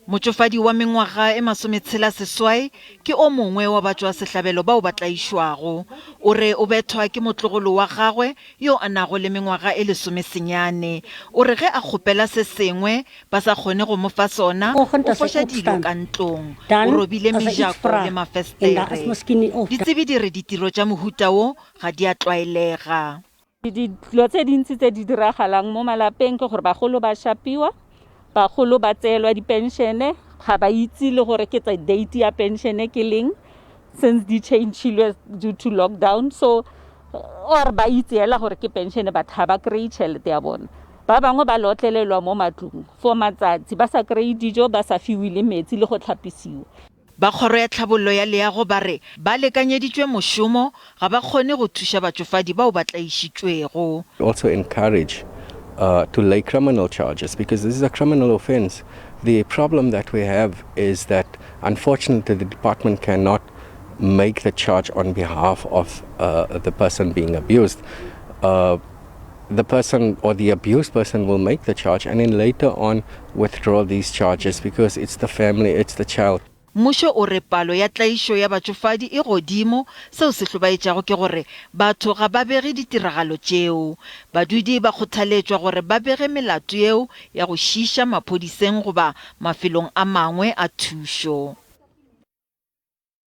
Motšofadi wa mengwaga e masometshela-seswai ke o mongwe wa batswa sehlabelo bao ba tlaišwago. O re o bethwa ke motlogolo wa gagwe yo a nago le mengwaga e 10. O re ge a kgopela se sengwe ba sa kgone go mo fa sona, o foša dilo ka ntlong, o robile mejako le mafestere. Ditsebi di re ditiro tša mohuta wo ga di a tlwaelega. Dilo tse dintsi tse di diragalang mo malapeng ke gore bagolo ba shapiwa, bagolo ba tseelwa dipenšene, ga ba itse le gore ke tsa date ya penšene ke leng since di changilwe due to lockdown. So or ba itse hela gore ke penšene but ha ba kry tšhelete ya bona. Ba bangwe ba lotlelelwa mo matlong for matsatsi ba sa kry dijo, ba sa fiwe le metsi le go tlhapisiwa. Ba kgoro ya tlhabollo ya leago ba re ba lekanyeditšwe mošomo ga ba kgone go thuša batšofadi bao ba tlaišitšwego. Also encourage to lay criminal charges because this is a criminal offense. The problem that we have is that unfortunately the department cannot make the charge on behalf of the person being abused. The person or the abused person will make the charge and then later on withdraw these charges because it's the family, it's the child. Mmušo o re palo ya tlaišo ya batšofadi e godimo, seo se hlobaetšago ke gore batho ga ba bege ditiragalo tšeo. Badudi ba kgothaletšwa gore ba bege melato yeo ya go šiša maphodiseng goba mafelong a mangwe a thušo.